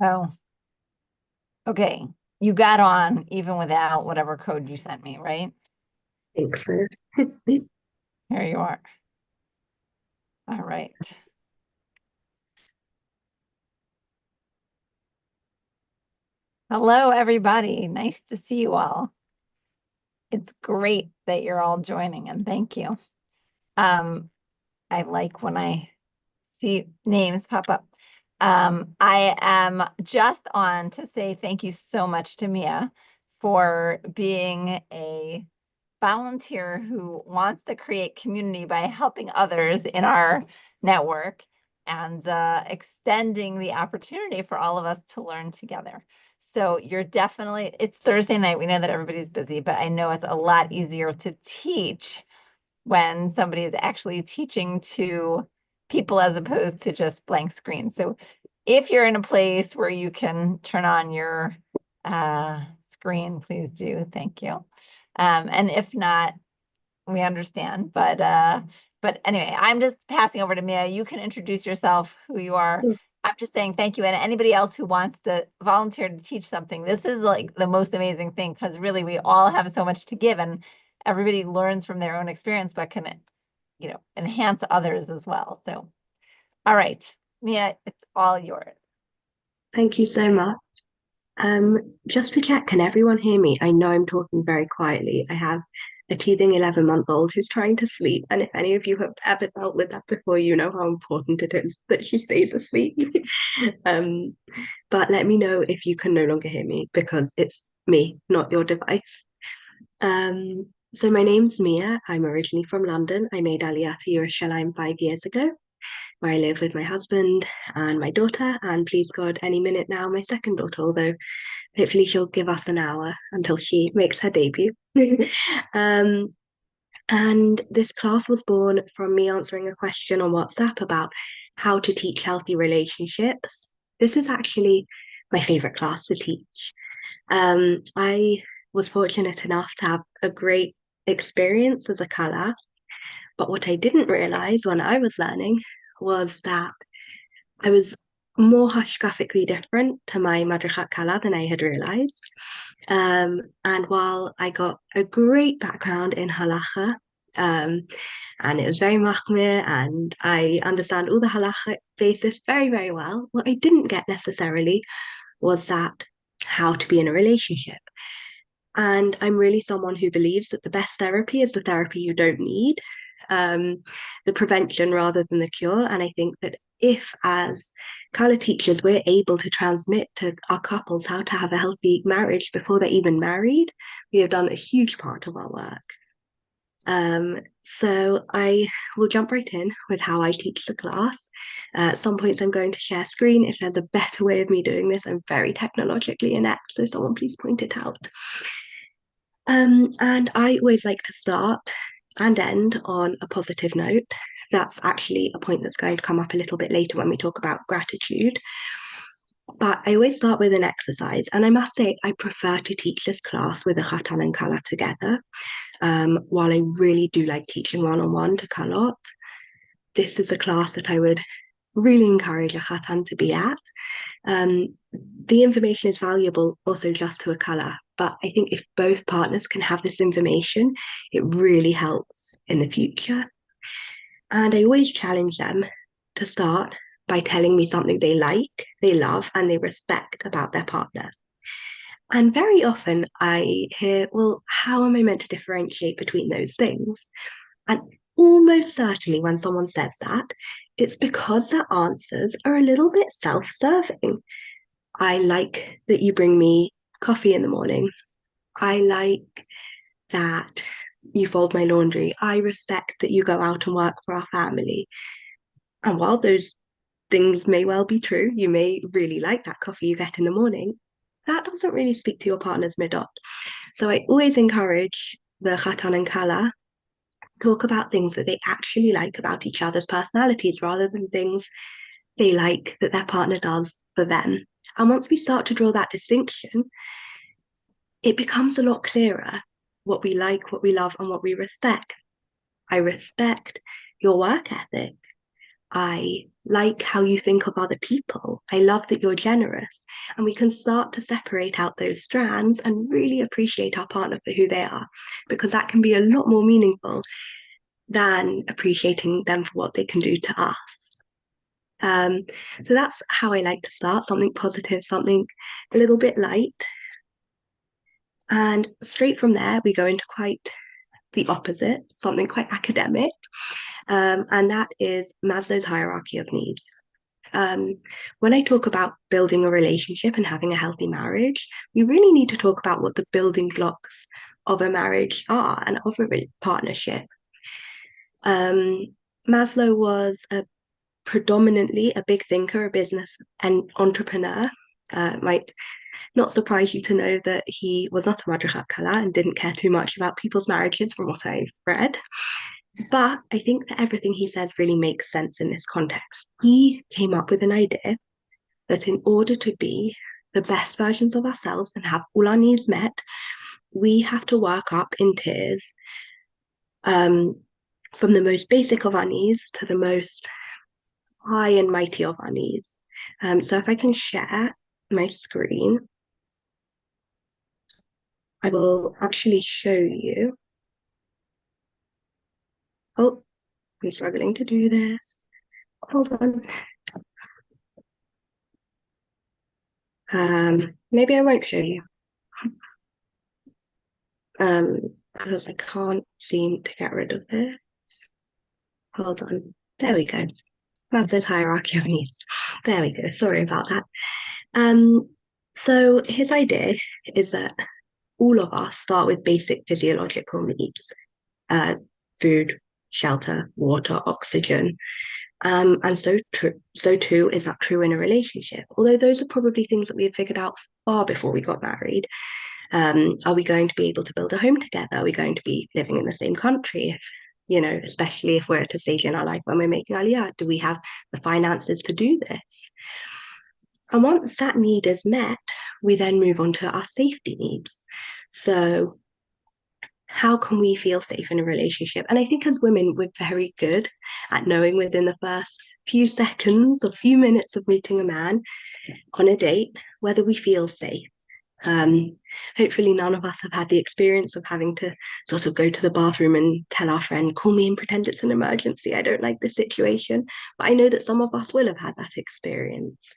Oh, okay. You got on even without whatever code you sent me, right? Think so. Here you are. All right. Hello, everybody. Nice to see you all. It's great that you're all joining, and thank you. Um, I like when I see names pop up. I am just on to say thank you so much to Mia for being a volunteer who wants to create community by helping others in our network and extending the opportunity for all of us to learn together. So you're definitely, it's Thursday night. We know that everybody's busy, but I know it's a lot easier to teach when somebody is actually teaching to people as opposed to just blank screens. So if you're in a place where you can turn on your screen, please do. Thank you. And if not, we understand. But anyway, I'm just passing over to Mia. You can introduce yourself, who you are. I'm just saying thank you. And anybody else who wants to volunteer to teach something, this is like the most amazing thing because really we all have so much to give and everybody learns from their own experience, but can, enhance others as well. So, all right, Mia, it's all yours. Thank you so much. Just to check, can everyone hear me? I know I'm talking very quietly. I have a teething 11-month-old who's trying to sleep, and if any of you have ever dealt with that before, you know how important it is that she stays asleep. um, but let me know if you can no longer hear me because it's me, not your device. So my name's Mia. I'm originally from London. I made Aliyah to Yerushalayim 5 years ago, where I live with my husband and my daughter, and please God, any minute now, my second daughter, although hopefully she'll give us an hour until she makes her debut. um, and this class was born from me answering a question on WhatsApp about how to teach healthy relationships. This is actually my favorite class to teach. I was fortunate enough to have a great experience as a kala, but what I didn't realize when I was learning was that I was more hashkafically different to my Madrichat Kala than I had realized. And while I got a great background in halacha, um, and it was very machmir, and I understand all the halacha basis very, very well, what I didn't get necessarily was that how to be in a relationship. And I'm really someone who believes that the best therapy is the therapy you don't need, um, the prevention rather than the cure. And I think that if, as Kala teachers, we're able to transmit to our couples how to have a healthy marriage before they're even married, we have done a huge part of our work. So I will jump right in with how I teach the class. At some points, I'm going to share screen. If there's a better way of me doing this, I'm very technologically inept, so someone please point it out. And I always like to start and end on a positive note. That's actually a point that's going to come up a little bit later when we talk about gratitude. But I always start with an exercise, and I must say I prefer to teach this class with a Khatan and Kala together. While I really do like teaching one-on-one to Kalot, this is a class that I would really encourage a Khatan to be at. The information is valuable also just to a Kala, but I think if both partners can have this information, it really helps in the future. And I always challenge them to start by telling me something they like, they love, and they respect about their partner. And very often I hear, well, how am I meant to differentiate between those things? And almost certainly when someone says that, it's because their answers are a little bit self serving. I like that you bring me coffee in the morning. I like that you fold my laundry. I respect that you go out and work for our family. And while those things may well be true, you may really like that coffee you get in the morning. That doesn't really speak to your partner's midot. So I always encourage the Khatan and Kala talk about things that they actually like about each other's personalities rather than things they like that their partner does for them. And once we start to draw that distinction, it becomes a lot clearer what we like, what we love, and what we respect. I respect your work ethic. I like how you think of other people. I love that you're generous. And we can start to separate out those strands and really appreciate our partner for who they are, because that can be a lot more meaningful than appreciating them for what they can do to us. Um, so that's how I like to start, something positive, something a little bit light. And straight from there, we go into quite the opposite, something quite academic, and that is Maslow's hierarchy of needs. Um, when I talk about building a relationship and having a healthy marriage, we really need to talk about what the building blocks of a marriage are and of a partnership. Um, Maslow was predominantly a big thinker, a business and entrepreneur. Might not surprise you to know that he was not a Madrigal Kala and didn't care too much about people's marriages, from what I've read. But I think that everything he says really makes sense in this context. He came up with an idea that in order to be the best versions of ourselves and have all our needs met, we have to work up in tiers, um, from the most basic of our needs to the most high and mighty of our needs. So if I can share my screen, I will actually show you. Oh, I'm struggling to do this. Hold on. Maybe I won't show you. Um, because I can't seem to get rid of this. Hold on. There we go. Maslow's hierarchy of needs. There we go. Sorry about that. Um, so his idea is that all of us start with basic physiological needs: uh, food, shelter, water, oxygen. And so too is that true in a relationship. Although those are probably things that we had figured out far before we got married. Are we going to be able to build a home together? Are we going to be living in the same country? Especially if we're at a stage in our life when we're making aliyah, do we have the finances to do this? And once that need is met, we then move on to our safety needs. So how can we feel safe in a relationship? And I think as women, we're very good at knowing within the first few seconds or few minutes of meeting a man on a date whether we feel safe. Um, Hopefully, none of us have had the experience of having to sort of go to the bathroom and tell our friend, call me and pretend it's an emergency. I don't like this situation. But I know that some of us will have had that experience.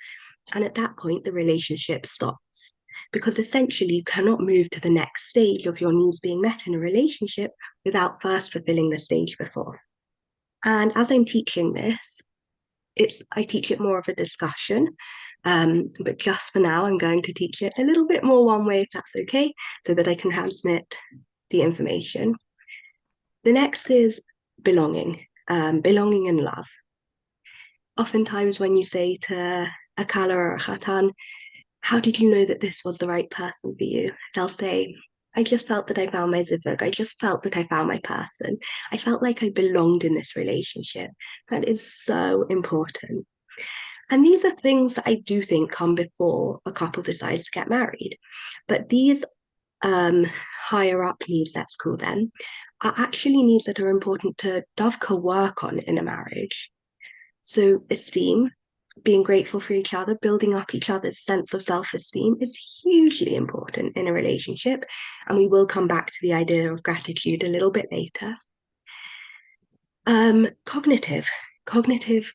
And at that point, the relationship stops. Because essentially, you cannot move to the next stage of your needs being met in a relationship without first fulfilling the stage before. And as I'm teaching this, I teach it more of a discussion, but just for now I'm going to teach it a little bit more one way, if that's okay, so that I can transmit the information. The next is belonging, belonging and love. Oftentimes when you say to a kala or a khatan, how did you know that this was the right person for you? They'll say, I just felt that I found my zivug. I just felt that I found my person. I felt like I belonged in this relationship. That is so important. And these are things that I do think come before a couple decides to get married. But these higher up needs, let's call them, are actually needs that are important to dovka work on in a marriage. So esteem, being grateful for each other, building up each other's sense of self-esteem is hugely important in a relationship. And we will come back to the idea of gratitude a little bit later. Cognitive,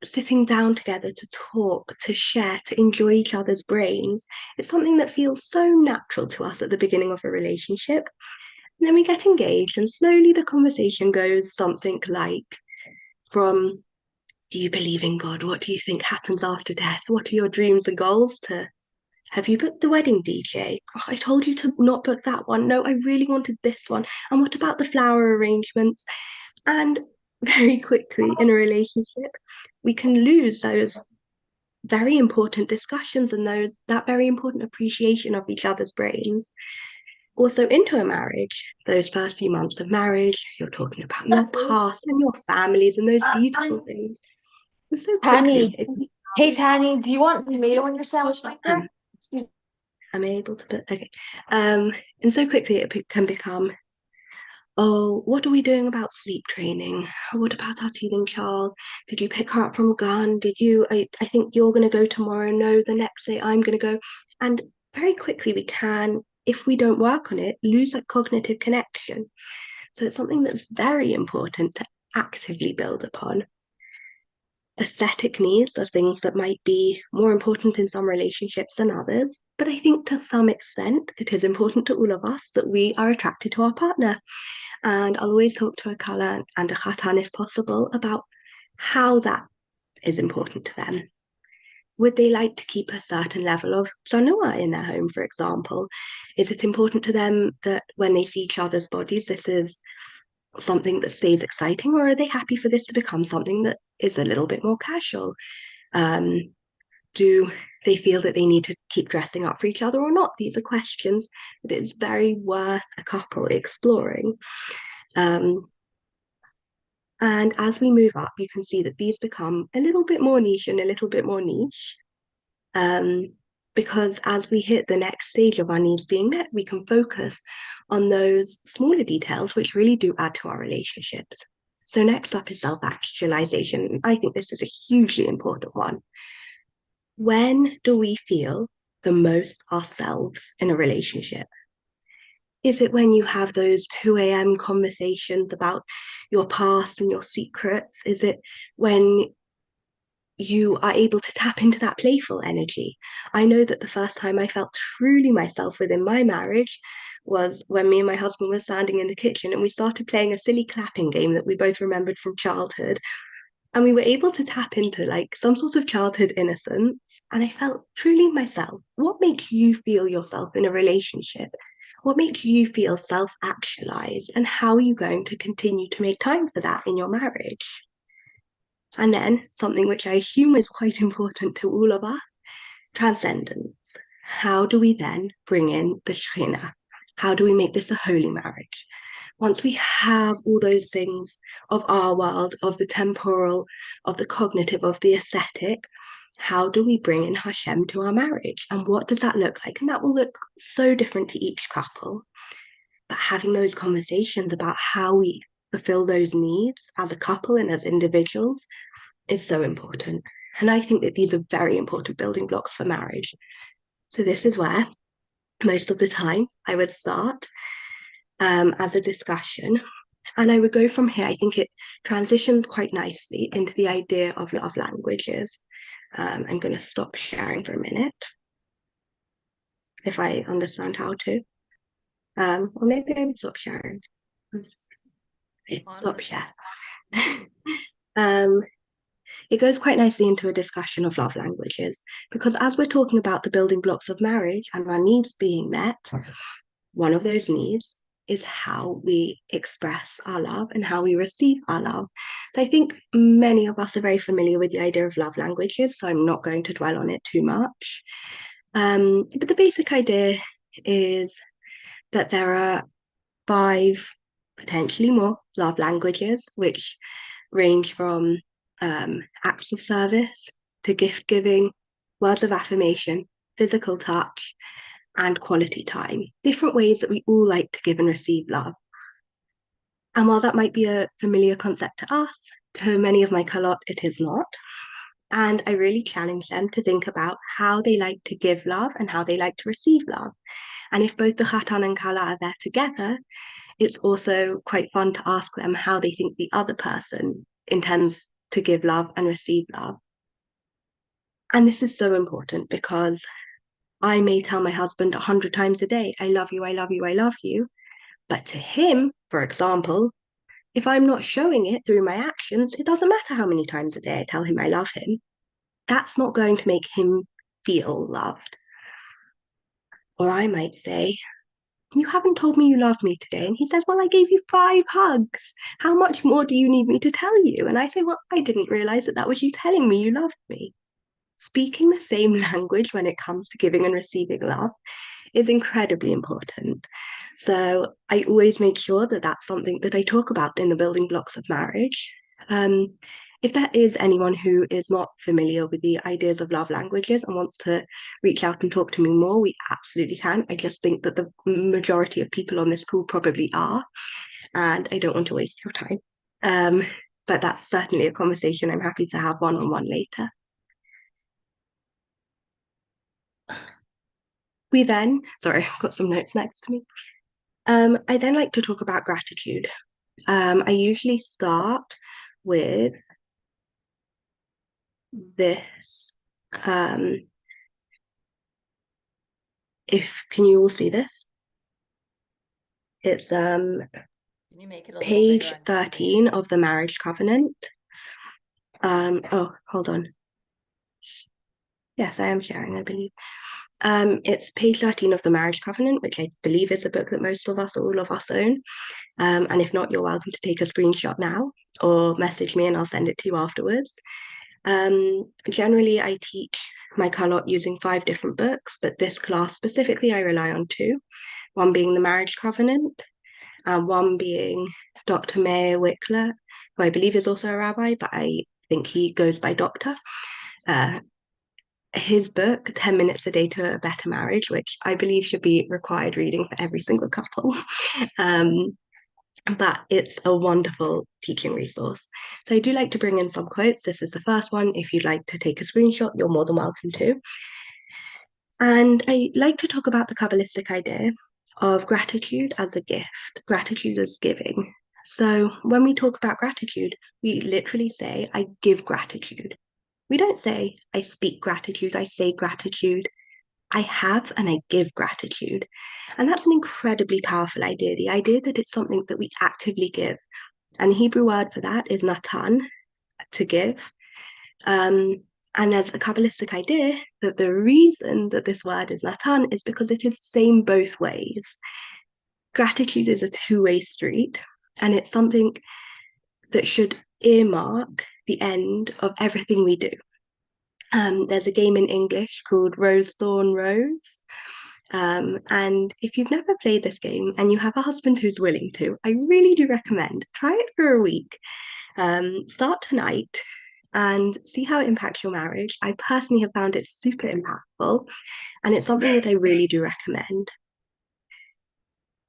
sitting down together to talk, to share, to enjoy each other's brains. It's something that feels so natural to us at the beginning of a relationship. And then we get engaged, and slowly the conversation goes something like, from do you believe in God? What do you think happens after death? What are your dreams and goals? To have you booked the wedding DJ? Oh, I told you to not book that one. No, I really wanted this one. And what about the flower arrangements? And very quickly in a relationship, we can lose those very important discussions and that very important appreciation of each other's brains. Also into a marriage, those first few months of marriage, you're talking about your past and your families and those beautiful things. And so quickly, Hey Tani, do you want tomato in your sandwich maker? I'm able to put, okay. And so quickly it can become, oh, what are we doing about sleep training? Oh, what about our teething child? Did you pick her up from Gun? Did you? I think you're going to go tomorrow. No, the next day I'm going to go. And very quickly we can, if we don't work on it, lose that cognitive connection. So it's something that's very important to actively build upon. Aesthetic needs are things that might be more important in some relationships than others, but I think to some extent it is important to all of us that we are attracted to our partner. And I'll always talk to a Kala and a Khatan if possible about how that is important to them. Would they like to keep a certain level of sanua in their home, for example? Is it important to them that when they see each other's bodies, this is something that stays exciting, or are they happy for this to become something that is a little bit more casual? Do they feel that they need to keep dressing up for each other or not? These are questions that it's very worth a couple exploring. And as we move up, you can see that these become a little bit more niche and a little bit more niche. Because as we hit the next stage of our needs being met, we can focus on those smaller details which really do add to our relationships. So next up is self-actualization. I think this is a hugely important one. When do we feel the most ourselves in a relationship? Is it when you have those 2 a.m. conversations about your past and your secrets? Is it when you are able to tap into that playful energy? I know that the first time I felt truly myself within my marriage was when me and my husband were standing in the kitchen and we started playing a silly clapping game that we both remembered from childhood. And we were able to tap into like some sort of childhood innocence. And I felt truly myself. What makes you feel yourself in a relationship? What makes you feel self actualized? And how are you going to continue to make time for that in your marriage? And then something which I assume is quite important to all of us, transcendence. How do we then bring in the Shekhinah? How do we make this a holy marriage? Once we have all those things of our world, of the temporal, of the cognitive, of the aesthetic, how do we bring in Hashem to our marriage? And what does that look like? And that will look so different to each couple. But having those conversations about how we fulfill those needs as a couple and as individuals is so important. And I think that these are very important building blocks for marriage. So this is where most of the time I would start as a discussion. And I would go from here. I think it transitions quite nicely into the idea of love languages. I'm going to stop sharing for a minute if I understand how to. Or maybe I would stop sharing. Stop share. It goes quite nicely into a discussion of love languages because as we're talking about the building blocks of marriage and our needs being met, one of those needs is how we express our love and how we receive our love. So I think many of us are very familiar with the idea of love languages, so I'm not going to dwell on it too much. But the basic idea is that there are 5, potentially more, love languages, which range from acts of service to gift giving, words of affirmation, physical touch, and quality time. Different ways that we all like to give and receive love. And while that might be a familiar concept to us, to many of my kalot, it is not. And I really challenge them to think about how they like to give love and how they like to receive love. And if both the khatan and kala are there together, it's also quite fun to ask them how they think the other person intends to give love and receive love. And this is so important because I may tell my husband 100 times a day, I love you, I love you, I love you. But to him, for example, if I'm not showing it through my actions, it doesn't matter how many times a day I tell him I love him. That's not going to make him feel loved. Or I might say, you haven't told me you love me today. And he says, well, I gave you 5 hugs. How much more do you need me to tell you? And I say, well, I didn't realize that was you telling me you loved me. Speaking the same language when it comes to giving and receiving love is incredibly important. So I always make sure that that's something that I talk about in the building blocks of marriage. if there is anyone who is not familiar with the ideas of love languages and wants to reach out and talk to me more, we absolutely can. I just think that the majority of people on this call probably are, and I don't want to waste your time. But that's certainly a conversation I'm happy to have one-on-one later. Sorry, I've got some notes next to me. I then like to talk about gratitude. I usually start with this. Can you all see this? It's Can you make it a little page bigger on 13 of the marriage covenant. Oh, hold on. Yes, I am sharing, I believe. It's page 13 of the marriage covenant, which I believe is a book that most of us, all of us own. And if not, you're welcome to take a screenshot now or message me and I'll send it to you afterwards. Generally, I teach my Carlot using 5 different books, but this class specifically, I rely on 2. One being the marriage covenant, and one being Dr. Mayer Wickler, who I believe is also a rabbi, but I think he goes by doctor. His book, 10 Minutes a Day to a Better Marriage, which I believe should be required reading for every single couple. But it's a wonderful teaching resource. So I do like to bring in some quotes. This is the first one. If you'd like to take a screenshot, you're more than welcome to. And I like to talk about the Kabbalistic idea of gratitude as a gift, gratitude as giving. So when we talk about gratitude, we literally say, I give gratitude. We don't say, I speak gratitude, I say gratitude. I have and I give gratitude. And that's an incredibly powerful idea, the idea that it's something that we actively give. And the Hebrew word for that is natan, to give. And there's a Kabbalistic idea that the reason that this word is natan is because it is the same both ways. Gratitude is a two-way street, and it's something that should earmark the end of everything we do. There's a game in English called Rose, Thorn, Rose. And if you've never played this game and you have a husband who's willing to, I really do recommend try it for a week. Start tonight and see how it impacts your marriage. I personally have found it super impactful, and it's something that I really do recommend.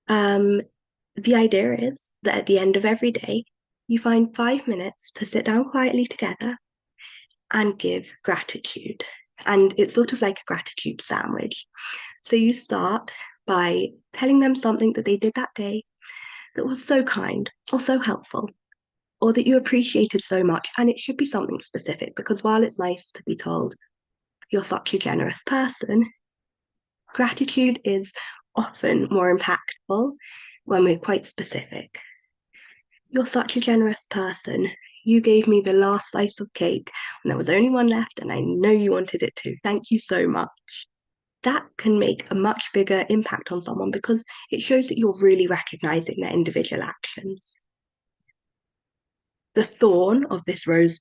The idea is that at the end of every day, you find 5 minutes to sit down quietly together and give gratitude. And it's sort of like a gratitude sandwich. So you start by telling them something that they did that day that was so kind or so helpful, or that you appreciated so much. And it should be something specific, because while it's nice to be told, you're such a generous person, gratitude is often more impactful when we're quite specific. You're such a generous person. You gave me the last slice of cake and there was only one left, and I know you wanted it too. Thank you so much. That can make a much bigger impact on someone because it shows that you're really recognizing their individual actions. The thorn of this rose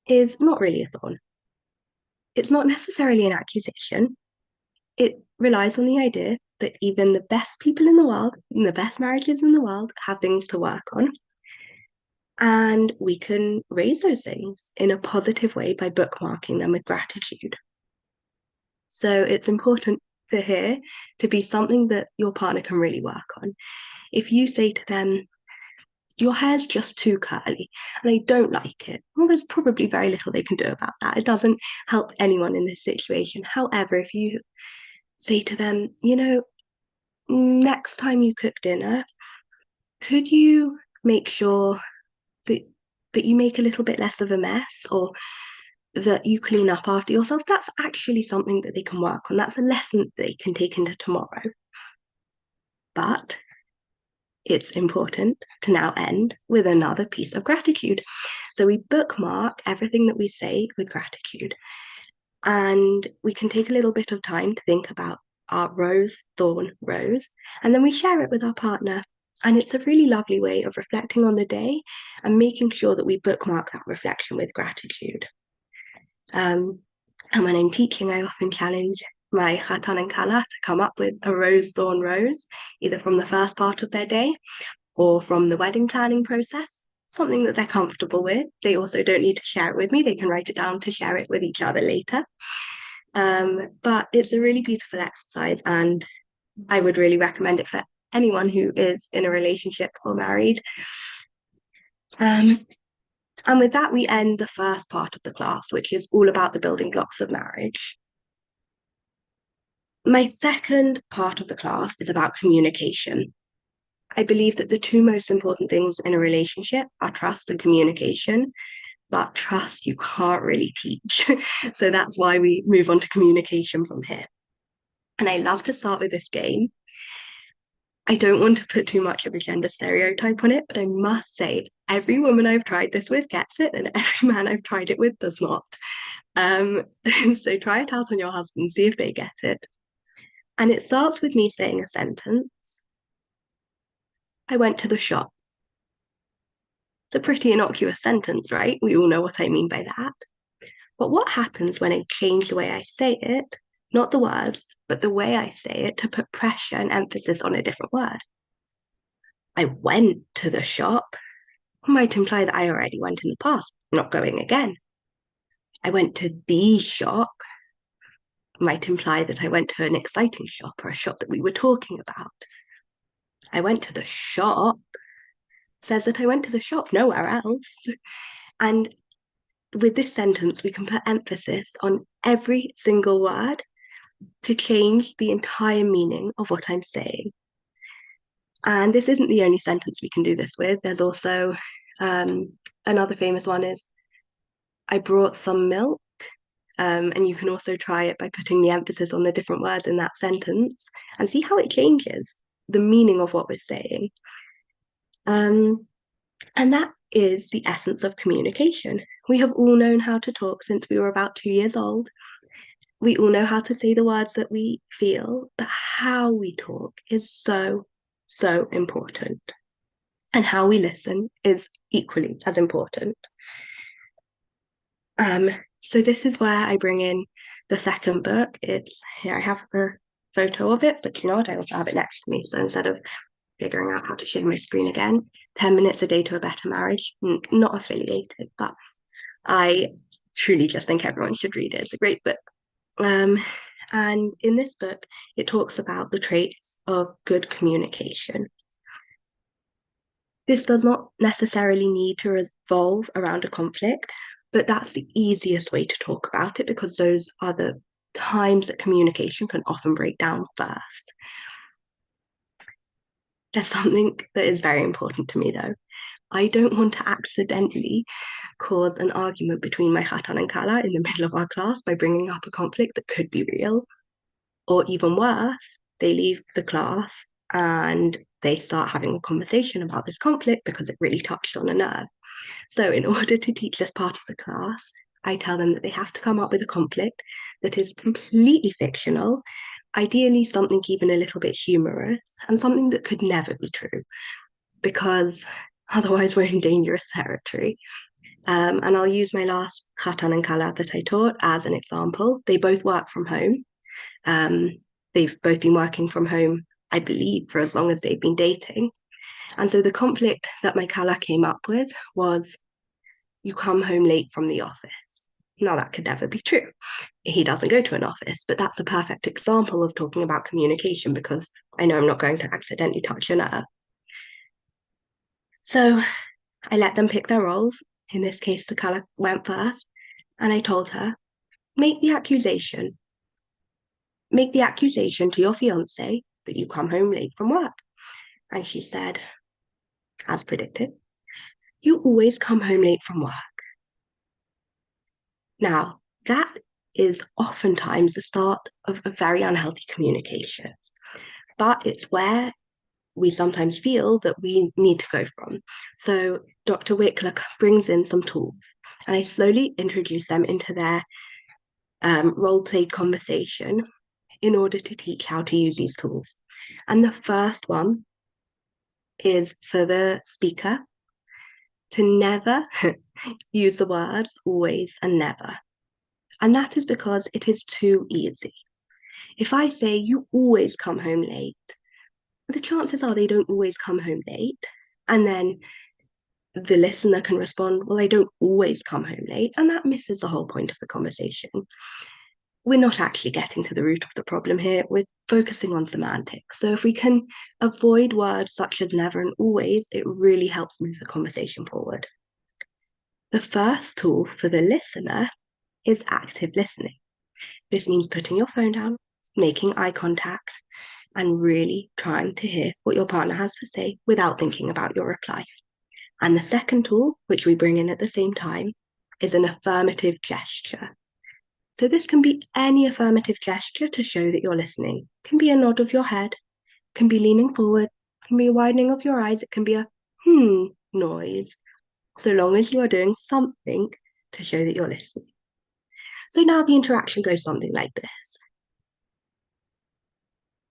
is not really a thorn. It's not necessarily an accusation. It relies on the idea that even the best people in the world, and the best marriages in the world, have things to work on. And we can raise those things in a positive way by bookmarking them with gratitude. So it's important for here to be something that your partner can really work on. If you say to them, your hair's just too curly and I don't like it, well, there's probably very little they can do about that. It doesn't help anyone in this situation. However, if you say to them, next time you cook dinner, could you make sure that you make a little bit less of a mess, or that you clean up after yourself? That's actually something that they can work on. That's a lesson that they can take into tomorrow. But it's important to now end with another piece of gratitude. So we bookmark everything that we say with gratitude. And we can take a little bit of time to think about our rose, thorn, rose, and then we share it with our partner. And it's a really lovely way of reflecting on the day and making sure that we bookmark that reflection with gratitude. And when I'm teaching, I often challenge my Khatan and Kala to come up with a rose, thorn, rose, either from the first part of their day or from the wedding planning process. something that they're comfortable with. They also don't need to share it with me. They can write it down to share it with each other later. But it's a really beautiful exercise, and I would really recommend it for anyone who is in a relationship or married. And with that, we end the first part of the class, which is all about the building blocks of marriage. My second part of the class is about communication. I believe that the two most important things in a relationship are trust and communication, but trust you can't really teach. So that's why we move on to communication from here. And I love to start with this game. I don't want to put too much of a gender stereotype on it, but I must say every woman I've tried this with gets it, and every man I've tried it with does not. So try it out on your husband, see if they get it. And it starts with me saying a sentence. I went to the shop. It's a pretty innocuous sentence, right? We all know what I mean by that. But what happens when I change the way I say it, not the words, but the way I say it, to put pressure and emphasis on a different word? I went to the shop might imply that I already went in the past, not going again. I went to the shop might imply that I went to an exciting shop or a shop that we were talking about. I went to the shop says that I went to the shop, nowhere else. And with this sentence, we can put emphasis on every single word to change the entire meaning of what I'm saying. And this isn't the only sentence we can do this with. There's also another famous one is, I brought some milk. And you can also try it by putting the emphasis on the different words in that sentence and see how it changes the meaning of what we're saying. And that is the essence of communication. We have all known how to talk since we were about 2 years old. We all know how to say the words that we feel, but how we talk is so, so important. And how we listen is equally as important. So this is where I bring in the second book. It's here, I have a photo of it, but you know what? I also have it next to me. So instead of figuring out how to share my screen again, 10 Minutes a Day to a Better Marriage, not affiliated, but I truly just think everyone should read it. It's a great book. And in this book, it talks about the traits of good communication. This does not necessarily need to revolve around a conflict, but that's the easiest way to talk about it because those are the times that communication can often break down first. There's something that is very important to me though. I don't want to accidentally cause an argument between my Khatan and Kala in the middle of our class by bringing up a conflict that could be real. Or even worse, they leave the class and they start having a conversation about this conflict because it really touched on a nerve. So in order to teach this part of the class, I tell them that they have to come up with a conflict that is completely fictional, ideally something even a little bit humorous, and something that could never be true, because otherwise we're in dangerous territory. And I'll use my last Khatan and Kala that I taught as an example. They both work from home. They've both been working from home, I believe, for as long as they've been dating. And so the conflict that my Kala came up with was, you come home late from the office. Now, that could never be true. He doesn't go to an office, but that's a perfect example of talking about communication because I know I'm not going to accidentally touch a nerve. So I let them pick their roles. In this case, the Kala went first, and I told her, make the accusation. Make the accusation to your fiance that you come home late from work. And she said, as predicted, you always come home late from work. Now, that is oftentimes the start of a very unhealthy communication, but it's where we sometimes feel that we need to go from. So Dr. Wickler brings in some tools, and I slowly introduce them into their role-played conversation in order to teach how to use these tools. And the first one is for the speaker to never use the words always and never. And that is because it is too easy. If I say you always come home late, the chances are they don't always come home late. And then the listener can respond, well, I don't always come home late, and that misses the whole point of the conversation. We're not actually getting to the root of the problem here. We're focusing on semantics. So if we can avoid words such as never and always, it really helps move the conversation forward. The first tool for the listener is active listening. This means putting your phone down, making eye contact, and really trying to hear what your partner has to say without thinking about your reply. And the second tool, which we bring in at the same time, is an affirmative gesture. So this can be any affirmative gesture to show that you're listening. It can be a nod of your head, can be leaning forward, can be a widening of your eyes, it can be a noise, so long as you are doing something to show that you're listening. So now the interaction goes something like this.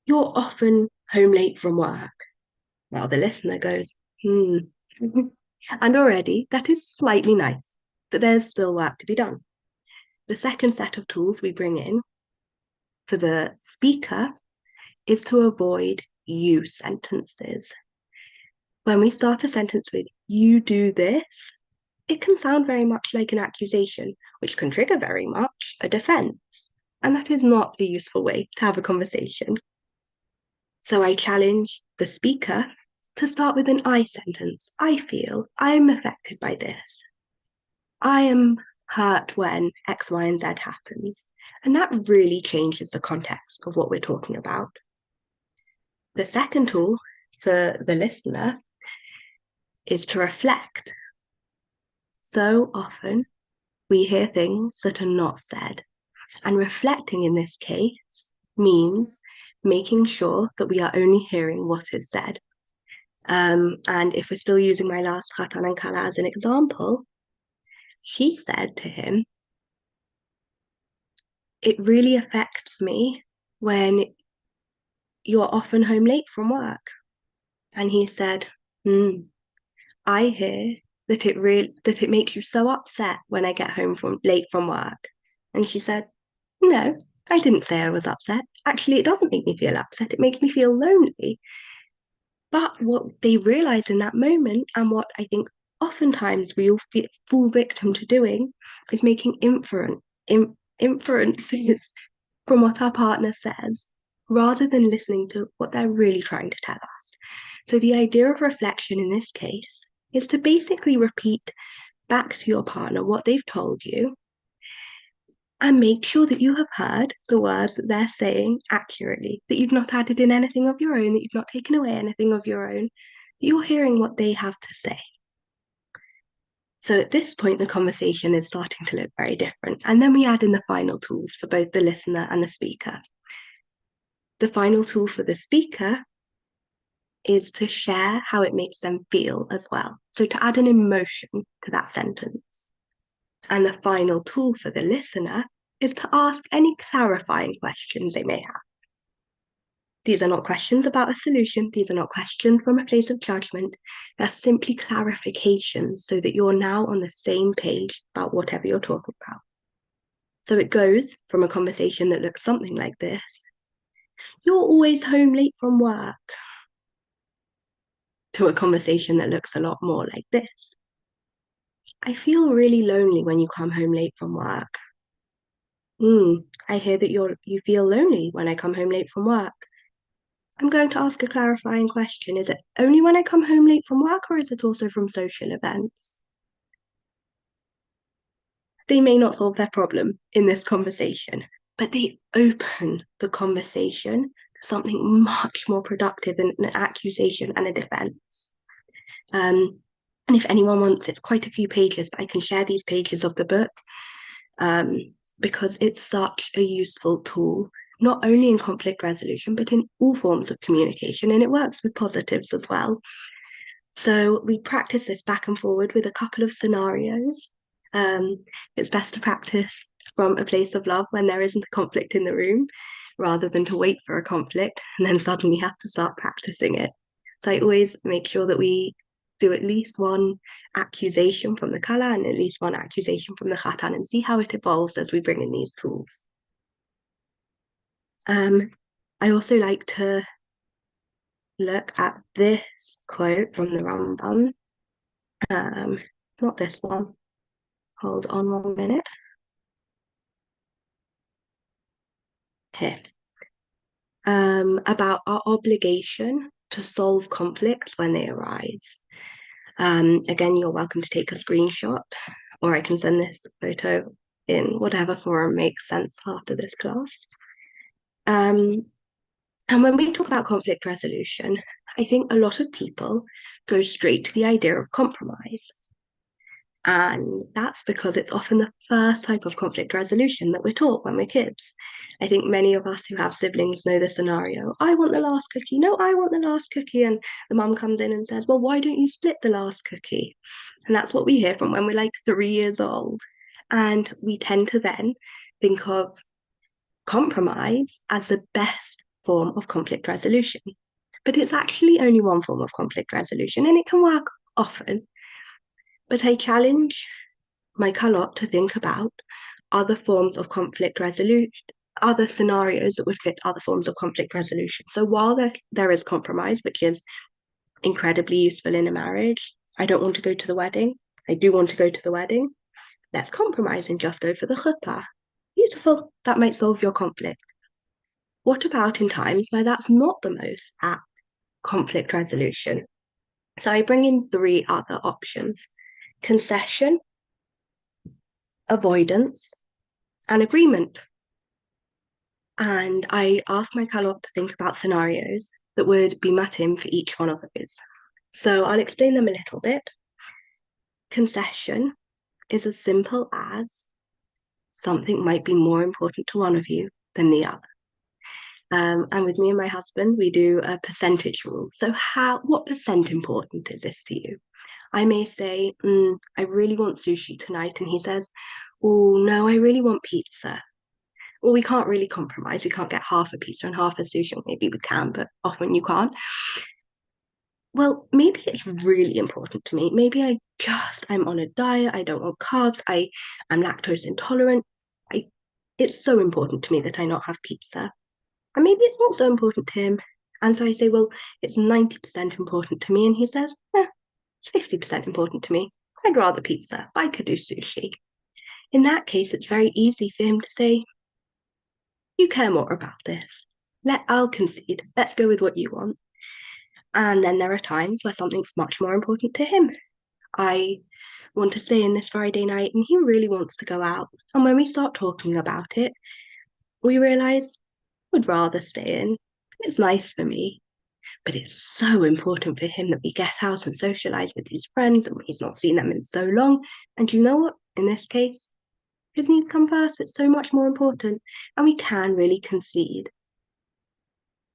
You're often home late from work. Well, the listener goes, And already that is slightly nice, but there's still work to be done. The second set of tools we bring in for the speaker is to avoid you sentences. When we start a sentence with you do this, it can sound very much like an accusation, which can trigger very much a defense. And that is not a useful way to have a conversation. So I challenge the speaker to start with an I sentence. I feel, I'm affected by this. I am hurt when X, Y, and Z happens. And that really changes the context of what we're talking about. The second tool for the listener is to reflect. So often we hear things that are not said. And reflecting in this case means making sure that we are only hearing what is said. And if we're still using my last Khatan and Kala as an example, she said to him, it really affects me when you're often home late from work. And he said, I hear that it makes you so upset when I get home late from work. And she said, no, I didn't say I was upset. Actually, it doesn't make me feel upset. It makes me feel lonely. But what they realize in that moment, and what I think oftentimes we all fall victim to doing, is making inferences from what our partner says, rather than listening to what they're really trying to tell us. So the idea of reflection in this case is to basically repeat back to your partner what they've told you, and make sure that you have heard the words that they're saying accurately, that you've not added in anything of your own, that you've not taken away anything of your own, that you're hearing what they have to say. So at this point, the conversation is starting to look very different. And then we add in the final tools for both the listener and the speaker. The final tool for the speaker is to share how it makes them feel as well. So to add an emotion to that sentence. And the final tool for the listener is to ask any clarifying questions they may have. These are not questions about a solution. These are not questions from a place of judgment. They're simply clarifications so that you're now on the same page about whatever you're talking about. So it goes from a conversation that looks something like this. You're always home late from work, to a conversation that looks a lot more like this. I feel really lonely when you come home late from work. I hear that you feel lonely when I come home late from work. I'm going to ask a clarifying question. Is it only when I come home late from work, or is it also from social events? They may not solve their problem in this conversation, but they open the conversation to something much more productive than an accusation and a defense. And if anyone wants, it's quite a few pages, but I can share these pages of the book because it's such a useful tool, not only in conflict resolution, but in all forms of communication, and it works with positives as well. So we practice this back and forward with a couple of scenarios. It's best to practice from a place of love when there isn't a conflict in the room, rather than to wait for a conflict and then suddenly have to start practicing it. So I always make sure that we do at least one accusation from the Kala and at least one accusation from the Khatan, and see how it evolves as we bring in these tools. I also like to look at this quote from the Rambam. Not this one. Hold on 1 minute. Here. About our obligation to solve conflicts when they arise. Again, you're welcome to take a screenshot, or I can send this photo in whatever forum makes sense after this class. And when we talk about conflict resolution, I think a lot of people go straight to the idea of compromise. And that's because it's often the first type of conflict resolution that we're taught when we're kids. I think many of us who have siblings know the scenario. I want the last cookie. No, I want the last cookie. And the mum comes in and says, well, why don't you split the last cookie? And that's what we hear from when we're like 3 years old. And we tend to then think of compromise as the best form of conflict resolution. But it's actually only one form of conflict resolution, and it can work often. But I challenge my Carlot to think about other forms of conflict resolution, other scenarios that would fit other forms of conflict resolution. So while there is compromise, which is incredibly useful in a marriage, I don't want to go to the wedding. I do want to go to the wedding. Let's compromise and just go for the chuppah. Beautiful. That might solve your conflict. What about in times where that's not the most apt conflict resolution? So I bring in 3 other options: concession, avoidance, and agreement. And I asked my Carlot to think about scenarios that would be matching for each one of those. So I'll explain them a little bit. Concession is as simple as something might be more important to one of you than the other. And with me and my husband, we do a percentage rule. So what percent important is this to you? I may say, I really want sushi tonight. And he says, oh, no, I really want pizza. Well, we can't really compromise. We can't get half a pizza and half a sushi, or maybe we can, but often you can't. Well, maybe it's really important to me. Maybe I'm on a diet. I don't want carbs. I'm lactose intolerant. It's so important to me that I not have pizza. And maybe it's not so important to him. And so I say, well, it's 90% important to me. And he says, it's 50% important to me. I'd rather pizza. I could do sushi. In that case, it's very easy for him to say, you care more about this. I'll concede. Let's go with what you want. And then there are times where something's much more important to him. I want to stay in this Friday night and he really wants to go out. And when we start talking about it, we realize we'd rather stay in. It's nice for me. But it's so important for him that we get out and socialize with his friends, and he's not seen them in so long. And you know what? In this case, his needs come first. It's so much more important. And we can really concede.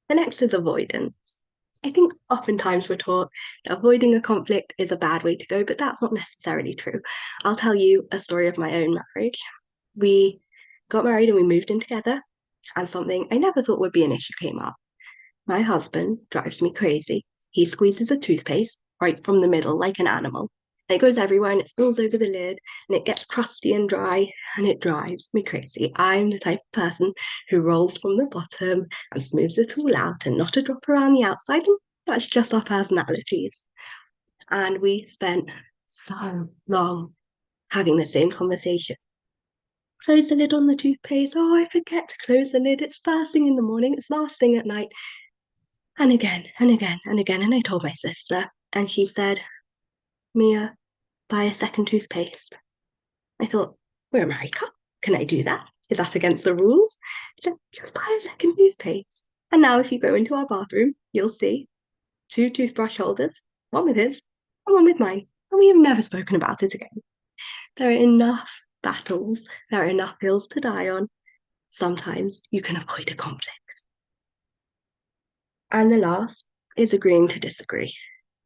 The next is avoidance. I think oftentimes we're taught that avoiding a conflict is a bad way to go, but that's not necessarily true. I'll tell you a story of my own marriage. We got married and we moved in together, and something I never thought would be an issue came up. My husband drives me crazy. He squeezes a toothpaste right from the middle like an animal. And it goes everywhere and it spills over the lid and it gets crusty and dry and it drives me crazy. I'm the type of person who rolls from the bottom and smooths it all out and not a drop around the outside. And that's just our personalities. And we spent so long having the same conversation. Close the lid on the toothpaste. Oh, I forget to close the lid. It's first thing in the morning. It's last thing at night. And again and again and again. And I told my sister, and she said, Mia, buy a second toothpaste. I thought, we're a married couple. Can I do that? Is that against the rules? She said, just buy a second toothpaste. And now if you go into our bathroom, you'll see 2 toothbrush holders, one with his and one with mine. And we have never spoken about it again. There are enough battles. There are enough hills to die on. Sometimes you can avoid a conflict. And the last is agreeing to disagree.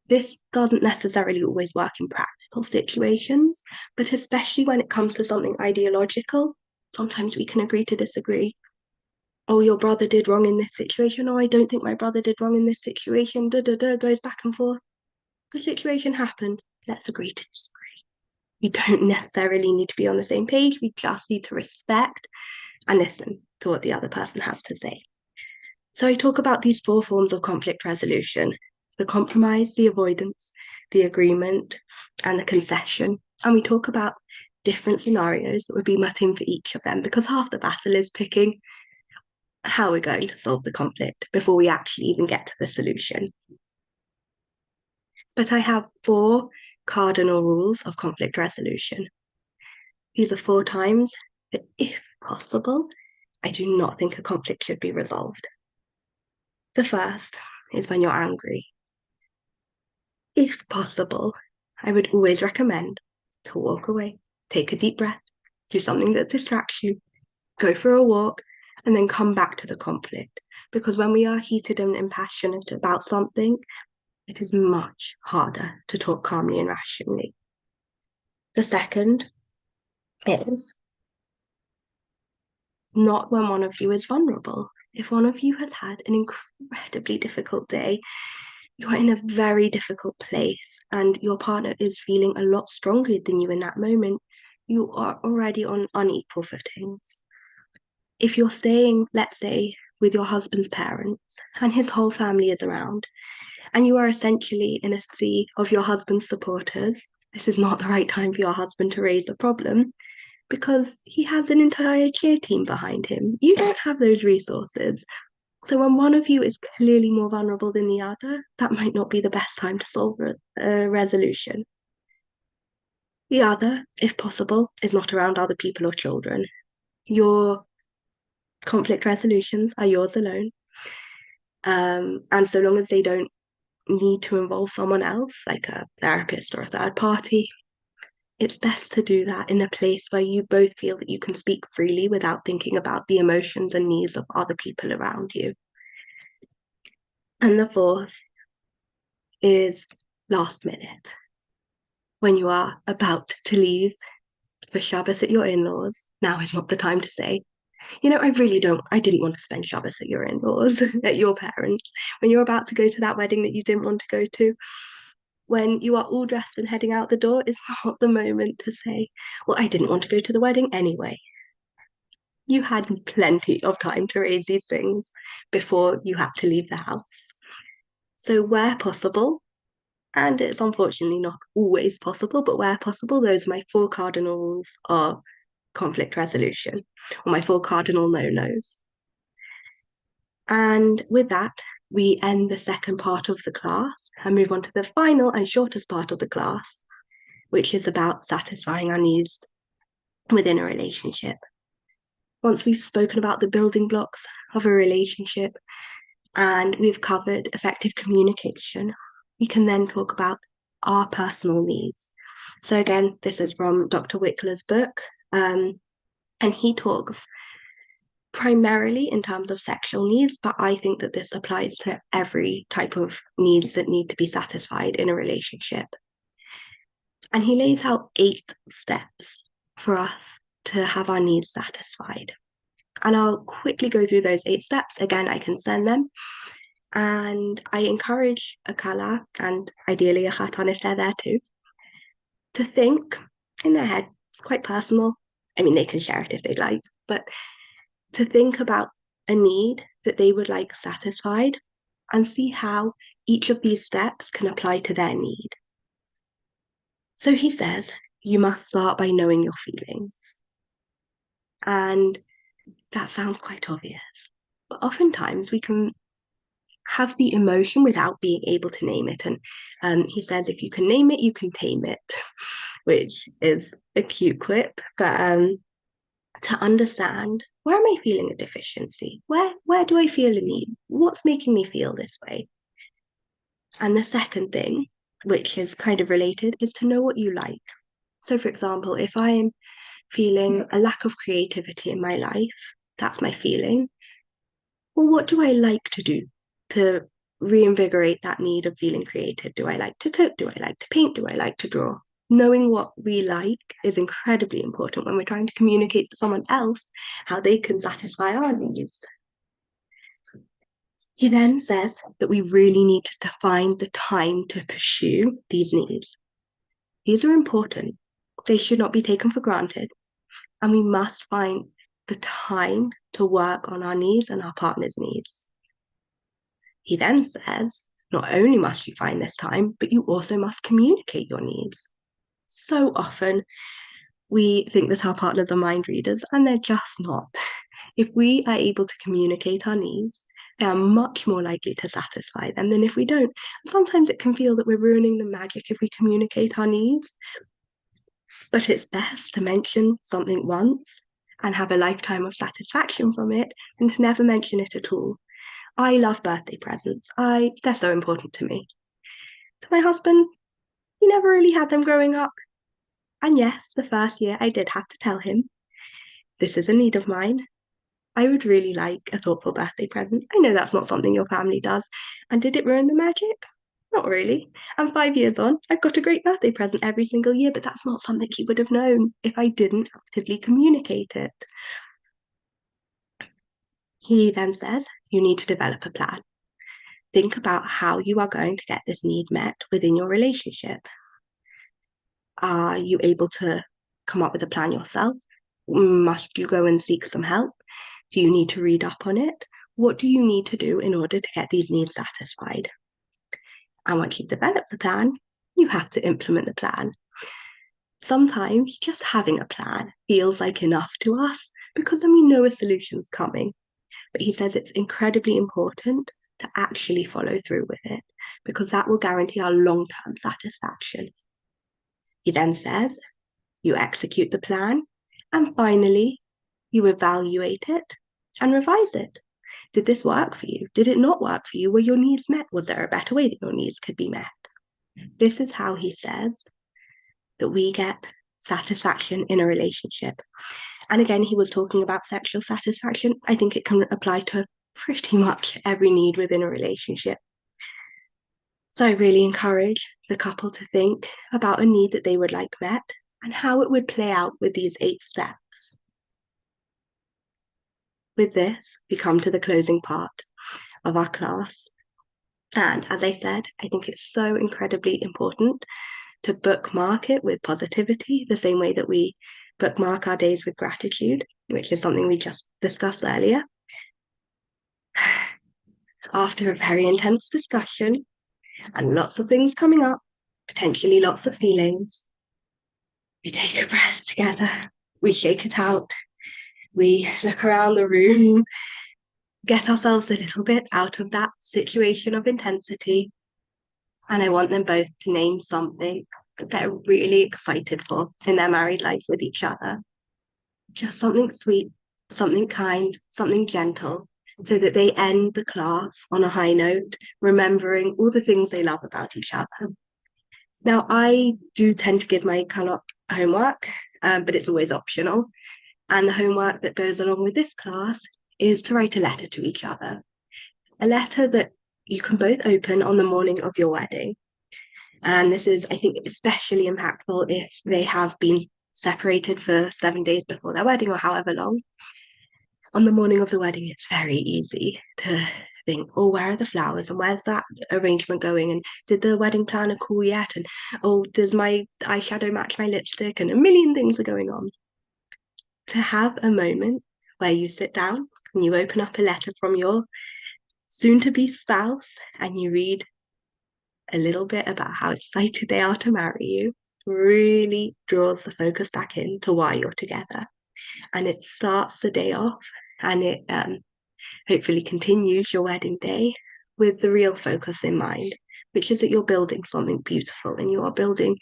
This doesn't necessarily always work in practical situations, but especially when it comes to something ideological, sometimes we can agree to disagree. Oh, your brother did wrong in this situation. Oh, I don't think my brother did wrong in this situation. Goes back and forth. The situation happened. Let's agree to disagree. We don't necessarily need to be on the same page. We just need to respect and listen to what the other person has to say. So I talk about these 4 forms of conflict resolution. the compromise, the avoidance, the agreement, and the concession. And we talk about different scenarios that would be mutting for each of them, because half the battle is picking how we're going to solve the conflict before we actually even get to the solution. But I have 4 cardinal rules of conflict resolution. These are 4 times that, if possible, I do not think a conflict should be resolved. The first is when you're angry. If possible, I would always recommend to walk away, take a deep breath, do something that distracts you, go for a walk, and then come back to the conflict. Because when we are heated and impassionate about something, it is much harder to talk calmly and rationally. The second is not when one of you is vulnerable. If one of you has had an incredibly difficult day, you're in a very difficult place, and your partner is feeling a lot stronger than you in that moment, you are already on unequal footings. If you're staying, let's say, with your husband's parents and his whole family is around, and you are essentially in a sea of your husband's supporters, this is not the right time for your husband to raise a problem because he has an entire cheer team behind him. You don't have those resources. So when one of you is clearly more vulnerable than the other, that might not be the best time to solve a resolution. The other, if possible, is not around other people or children. Your conflict resolutions are yours alone. And so long as they don't need to involve someone else, like a therapist or a third party, it's best to do that in a place where you both feel that you can speak freely without thinking about the emotions and needs of other people around you. And the fourth is last minute. When you are about to leave for Shabbos at your in-laws, now is not the time to say, I didn't want to spend Shabbos at your in-laws, at your parents. When you're about to go to that wedding that you didn't want to go to, when you are all dressed and heading out the door, is not the moment to say, well, I didn't want to go to the wedding anyway. You had plenty of time to raise these things before you had to leave the house. So where possible, and it's unfortunately not always possible, but where possible, those are my 4 cardinal rules of conflict resolution, or my 4 cardinal no-nos. And with that, we end the second part of the class and move on to the final and shortest part of the class, which is about satisfying our needs within a relationship. Once we've spoken about the building blocks of a relationship and we've covered effective communication, we can then talk about our personal needs. So again, this is from Dr. Wickler's book, and he talks primarily in terms of sexual needs, but I think that this applies to every type of needs that need to be satisfied in a relationship. And he lays out 8 steps for us to have our needs satisfied. And I'll quickly go through those 8 steps. Again, I can send them. And I encourage a kala, and ideally a khatan if they're there too, to think in their head. It's quite personal. I mean, they can share it if they'd like, but to think about a need that they would like satisfied and see how each of these steps can apply to their need. So he says, you must start by knowing your feelings. And that sounds quite obvious, but oftentimes we can have the emotion without being able to name it. And he says, if you can name it, you can tame it, which is a cute quip. But to understand, where am I feeling a deficiency? Where do I feel a need? What's making me feel this way? And the second thing, which is kind of related, is to know what you like. So for example, if I'm feeling a lack of creativity in my life, that's my feeling. Well, what do I like to do to reinvigorate that need of feeling creative? Do I like to cook? Do I like to paint? Do I like to draw? Knowing what we like is incredibly important when we're trying to communicate to someone else how they can satisfy our needs. He then says that we really need to define the time to pursue these needs. These are important. They should not be taken for granted. And we must find the time to work on our needs and our partner's needs. He then says Not only must you find this time, but you also must communicate your needs. So often we think that our partners are mind readers, and they're just not. If we are able to communicate our needs, they are much more likely to satisfy them than if we don't. Sometimes it can feel that we're ruining the magic if we communicate our needs, but it's best to mention something once and have a lifetime of satisfaction from it and to never mention it at all. I love birthday presents. They're so important to me. To my husband, he never really had them growing up. And yes, the first year I did have to tell him, this is a need of mine. I would really like a thoughtful birthday present. I know that's not something your family does. And did it ruin the magic? Not really. And 5 years on, I've got a great birthday present every single year, but that's not something he would have known if I didn't actively communicate it. He then says, you need to develop a plan. Think about how you are going to get this need met within your relationship. Are you able to come up with a plan yourself? Must you go and seek some help? Do you need to read up on it? What do you need to do in order to get these needs satisfied? And once you've developed the plan, you have to implement the plan. Sometimes just having a plan feels like enough to us because then we know a solution's coming. But he says it's incredibly important to actually follow through with it because that will guarantee our long-term satisfaction. He then says, you execute the plan, and finally, you evaluate it and revise it. Did this work for you? Did it not work for you? Were your needs met? Was there a better way that your needs could be met? This is how he says that we get satisfaction in a relationship. And again, he was talking about sexual satisfaction. I think it can apply to pretty much every need within a relationship. So I really encourage the couple to think about a need that they would like met and how it would play out with these 8 steps. With this, we come to the closing part of our class. And as I said, I think it's so incredibly important to bookmark it with positivity, the same way that we bookmark our days with gratitude, which is something we just discussed earlier. After a very intense discussion and lots of things coming up, potentially lots of feelings, we take a breath together, we shake it out, we look around the room, get ourselves a little bit out of that situation of intensity. And I want them both to name something that they're really excited for in their married life with each other. Just something sweet, something kind, something gentle, so that they end the class on a high note, remembering all the things they love about each other. Now, I do tend to give my co-op homework, but it's always optional. And the homework that goes along with this class is to write a letter to each other. A letter that you can both open on the morning of your wedding. And this is, I think, especially impactful if they have been separated for 7 days before their wedding or however long. On the morning of the wedding, it's very easy to think, oh, where are the flowers and where's that arrangement going? And did the wedding planner call yet? And oh, does my eyeshadow match my lipstick? And a million things are going on. To have a moment where you sit down and you open up a letter from your soon-to-be spouse and you read a little bit about how excited they are to marry you really draws the focus back in to why you're together. And it starts the day off and it hopefully continues your wedding day with the real focus in mind, which is that you're building something beautiful and you are building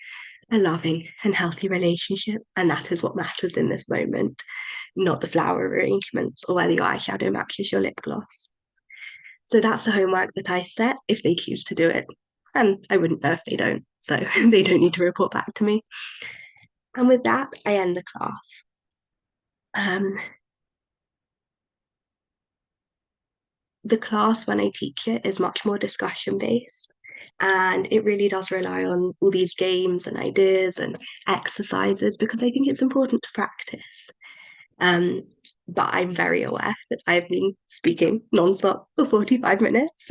a loving and healthy relationship. And that is what matters in this moment, not the flower arrangements or whether your eyeshadow matches your lip gloss. So that's the homework that I set if they choose to do it. And I wouldn't know if they don't, so they don't need to report back to me. And with that, I end the class. The class, when I teach it, is much more discussion based. And it really does rely on all these games and ideas and exercises because I think it's important to practice. But I'm very aware that I've been speaking nonstop for 45 minutes.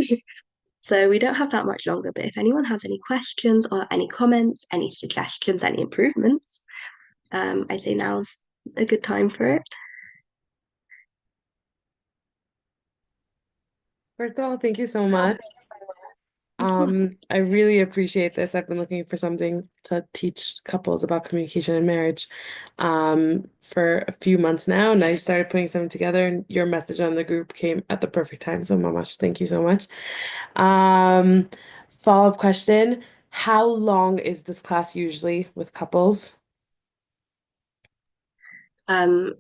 So we don't have that much longer, but if anyone has any questions or any comments, any suggestions, any improvements, I say now's a good time for it. First of all, thank you so much. Of course. I really appreciate this. I've been looking for something to teach couples about communication and marriage for a few months now, and I started putting something together, and your message on the group came at the perfect time. So, Mamash, thank you so much. Um, Follow-up question. How long is this class usually with couples? I'm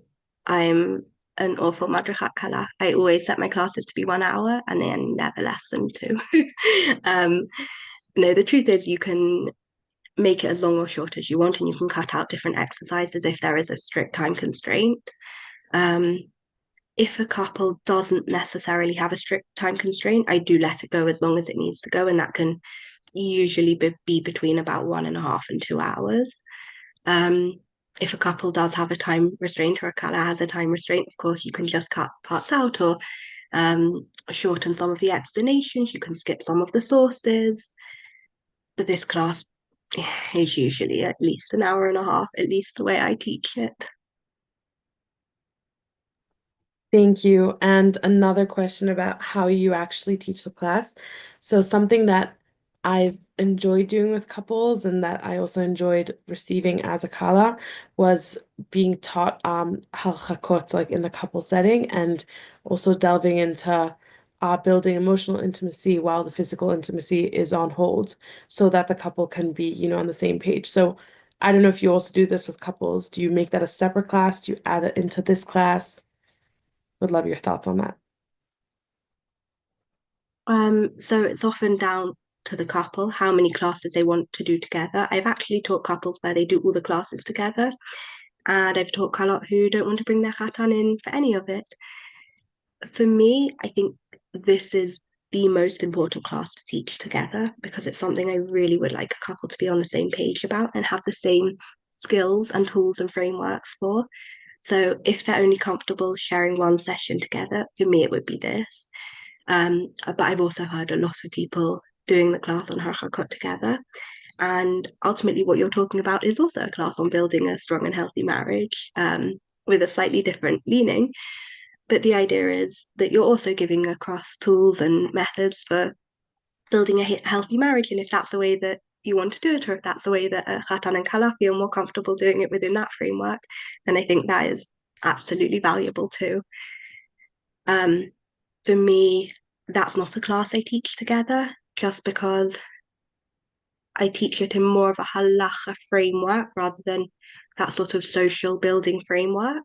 an awful madrikat kala. I always set my classes to be 1 hour and then never less than two. um, no, the truth is you can make it as long or short as you want, and you can cut out different exercises if there is a strict time constraint. Um, if a couple doesn't necessarily have a strict time constraint, I do let it go as long as it needs to go, and that can usually be between about 1.5 and 2 hours. Um, if a couple does have a time restraint or a kala has a time restraint, of course, you can just cut parts out or shorten some of the explanations. You can skip some of the sources. But this class is usually at least an hour and a half, at least the way I teach it. Thank you. And another question about how you actually teach the class. So something that I've enjoyed doing with couples and that I also enjoyed receiving as a kala was being taught halachot like in the couple setting, and also delving into building emotional intimacy while the physical intimacy is on hold so that the couple can be, on the same page. So I don't know if you also do this with couples. Do you make that a separate class? Do you add it into this class? Would love your thoughts on that. So it's often down to the couple how many classes they want to do together. I've actually taught couples where they do all the classes together, and I've taught a lot who don't want to bring their khatan in for any of it. For me, I think this is the most important class to teach together because it's something I really would like a couple to be on the same page about and have the same skills and tools and frameworks for. So if they're only comfortable sharing one session together, for me it would be this. But I've also heard a lot of people doing the class on Harchakot together. And ultimately, what you're talking about is also a class on building a strong and healthy marriage with a slightly different leaning. But the idea is that you're also giving across tools and methods for building a healthy marriage. And if that's the way that you want to do it, or if that's the way that Khatan and Kala feel more comfortable doing it within that framework, then I think that is absolutely valuable too. Um, for me, that's not a class I teach together, just because I teach it in more of a halacha framework rather than that sort of social building framework.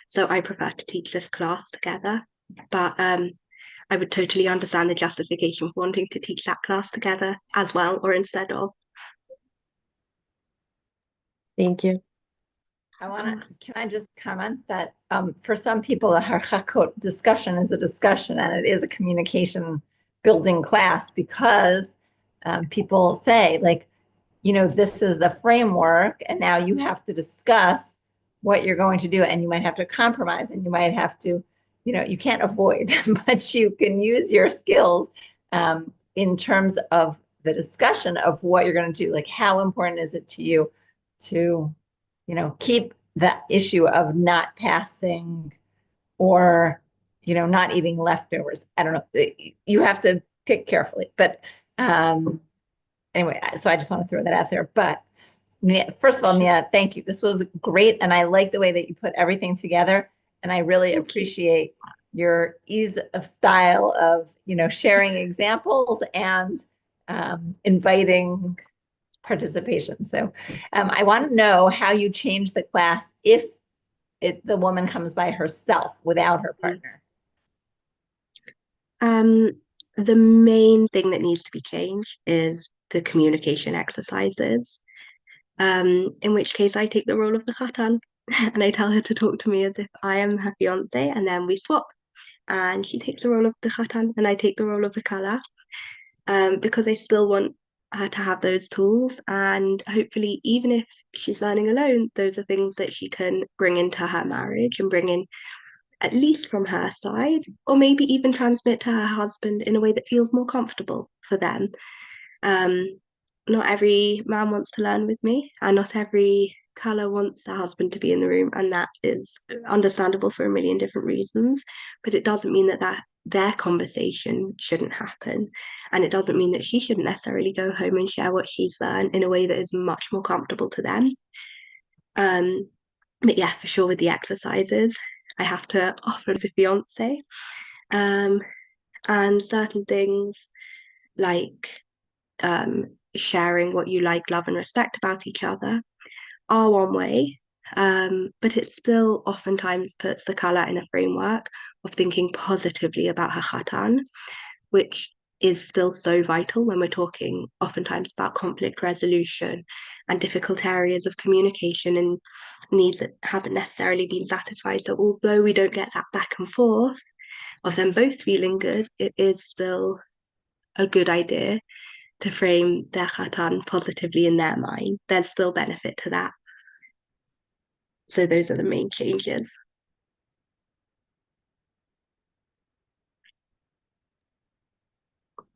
So I prefer to teach this class together. But I would totally understand the justification for wanting to teach that class together as well, or instead of. Thank you. Can I just comment that for some people, the harchakot discussion is a discussion and it is a communication building class because people say, like, this is the framework, and now you have to discuss what you're going to do, and you might have to compromise, and you might have to, you can't avoid, but you can use your skills in terms of the discussion of what you're going to do. Like, how important is it to you to, keep the issue of not passing or, not eating leftovers? I don't know. You have to pick carefully, but anyway, so I just want to throw that out there. But first of all, Mia, thank you. This was great. And I like the way that you put everything together. And I really appreciate your ease of style of, sharing examples and inviting participation. So I want to know how you change the class if the woman comes by herself without her partner. The main thing that needs to be changed is the communication exercises. In which case I take the role of the khatan and I tell her to talk to me as if I am her fiance, and then we swap. And she takes the role of the khatan and I take the role of the kala. Because I still want her to have those tools, and hopefully, even if she's learning alone, those are things that she can bring into her marriage and bring in at least from her side, or maybe even transmit to her husband in a way that feels more comfortable for them. Not every man wants to learn with me, and not every Kala wants a husband to be in the room, and that is understandable for a million different reasons. But it doesn't mean that their conversation shouldn't happen. And it doesn't mean that she shouldn't necessarily go home and share what she's learned in a way that is much more comfortable to them. But yeah, for sure with the exercises, I have to offer as a fiance. And certain things like sharing what you like, love, and respect about each other are one way. But it still oftentimes puts the colour in a framework of thinking positively about her khatan, which is still so vital when we're talking oftentimes about conflict resolution and difficult areas of communication and needs that haven't necessarily been satisfied. So although we don't get that back and forth of them both feeling good, it is still a good idea to frame their khatan positively in their mind. There's still benefit to that. So those are the main changes.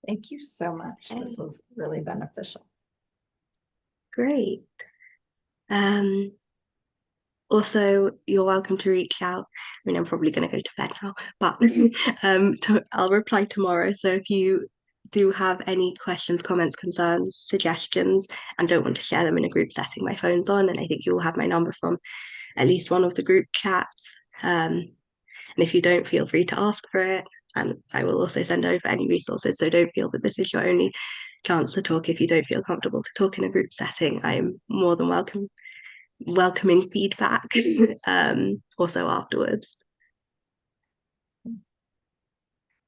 Thank you so much. This was really beneficial. Great. Also, you're welcome to reach out. I mean, I'm probably going to go to bed now, but I'll reply tomorrow. So if you do have any questions, comments, concerns, suggestions, and don't want to share them in a group setting, my phone's on, and I think you will have my number from at least one of the group chats. And if you don't, feel free to ask for it. And I will also send over any resources. So don't feel that this is your only chance to talk. If you don't feel comfortable to talk in a group setting, I am more than welcoming feedback also afterwards.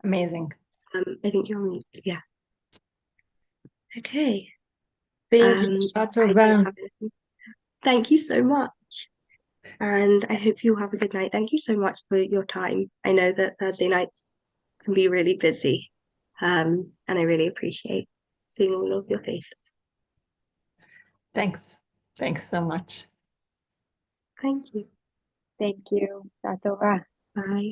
Amazing. I think you're on, yeah. Okay. Thank you. Thank you so much. And I hope you have a good night. Thank you so much for your time. I know that Thursday nights can be really busy. And I really appreciate seeing all of your faces. Thanks. Thanks so much. Thank you. Thank you. That's over. Bye.